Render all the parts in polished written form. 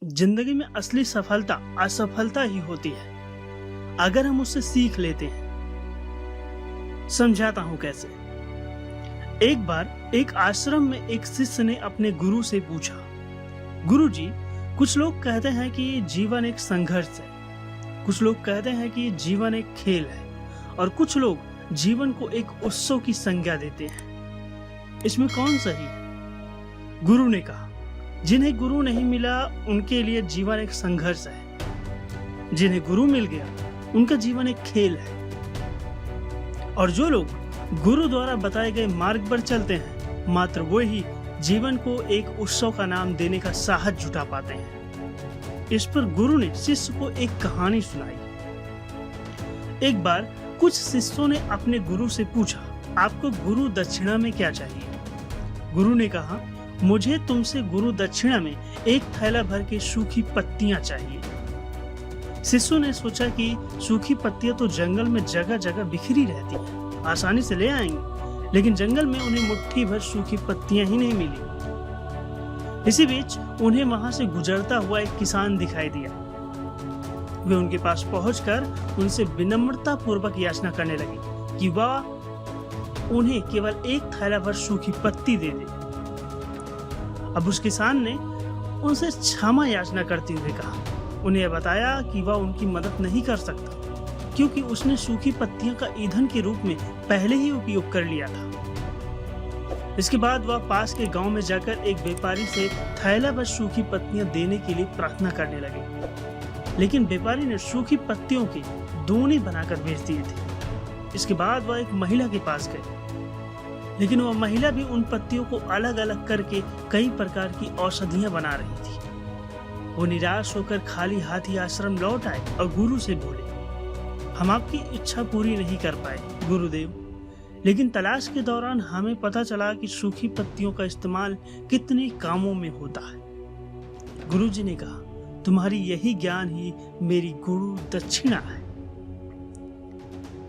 जिंदगी में असली सफलता असफलता ही होती है अगर हम उससे सीख लेते हैं। समझाता हूं कैसे। एक बार एक आश्रम में एक शिष्य ने अपने गुरु से पूछा, गुरुजी, कुछ लोग कहते हैं कि जीवन एक संघर्ष है, कुछ लोग कहते हैं कि जीवन एक खेल है और कुछ लोग जीवन को एक उत्सव की संज्ञा देते हैं। इसमें कौन सही है? गुरु ने कहा, जिन्हें गुरु नहीं मिला उनके लिए जीवन एक संघर्ष है, जिन्हें गुरु मिल गया उनका जीवन एक खेल है, और जो लोग गुरु द्वारा बताए गए मार्ग पर चलते हैं मात्र वो ही जीवन को एक उत्सव का नाम देने का साहस जुटा पाते हैं। इस पर गुरु ने शिष्य को एक कहानी सुनाई। एक बार कुछ शिष्यों ने अपने गुरु से पूछा, आपको गुरु दक्षिणा में क्या चाहिए? गुरु ने कहा, मुझे तुमसे गुरु दक्षिणा में एक थैला भर के सूखी पत्तियां चाहिए। शिष्यों ने सोचा कि सूखी पत्तियां तो जंगल में जगह जगह बिखरी रहती हैं, आसानी से ले आएंगे, लेकिन जंगल में उन्हें मुट्ठी भर सूखी पत्तियां ही नहीं मिली। इसी बीच उन्हें वहां से गुजरता हुआ एक किसान दिखाई दिया। वे उनके पास पहुंचकर उनसे विनम्रता पूर्वक याचना करने लगे कि वह उन्हें केवल एक थैला भर सूखी पत्ती दे दे। अब उस किसान ने उनसे क्षमा याचना करते हुए कहा, उन्हें बताया कि वह उनकी मदद नहीं कर सकता क्योंकि उसने सूखी पत्तियों का ईंधन के रूप में पहले ही उपयोग कर लिया था। इसके बाद वह पास के गांव में जाकर एक व्यापारी से थैला भर सूखी पत्तियां देने के लिए प्रार्थना करने लगे, लेकिन व्यापारी ने सूखी पत्तियों के दोने बनाकर बेच दिए थे। इसके बाद वह एक महिला के पास गए, लेकिन वह महिला भी उन पत्तियों को अलग अलग करके कई प्रकार की औषधियां बना रही थी। वो निराश होकर खाली हाथ ही आश्रम लौट आए और गुरु से बोले, हम आपकी इच्छा पूरी नहीं कर पाए गुरुदेव, लेकिन तलाश के दौरान हमें पता चला कि सूखी पत्तियों का इस्तेमाल कितने कामों में होता है। गुरुजी ने कहा, तुम्हारी यही ज्ञान ही मेरी गुरु दक्षिणा है।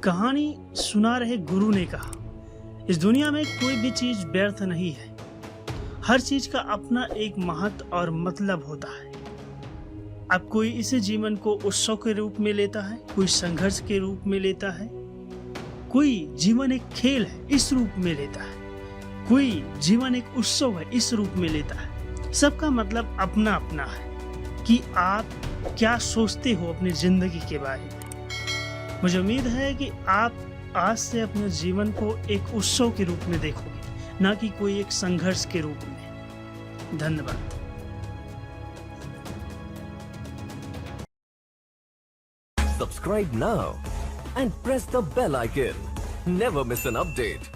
कहानी सुना रहे गुरु ने कहा, इस दुनिया में कोई भी चीज व्यर्थ नहीं है, हर चीज का अपना एक महत्व और मतलब होता है। अब कोई इसे जीवन को उत्सव के रूप में लेता है, कोई संघर्ष के रूप में लेता है, कोई जीवन एक खेल है इस रूप में लेता है, कोई जीवन एक उत्सव है इस रूप में लेता है। सबका मतलब अपना अपना है कि आप क्या सोचते हो अपनी जिंदगी के बारे में। मुझे उम्मीद है कि आप आज से अपने जीवन को एक उत्सव के रूप में देखोगे, ना कि कोई एक संघर्ष के रूप में। धन्यवाद। Subscribe now and press the bell icon. Never miss an update.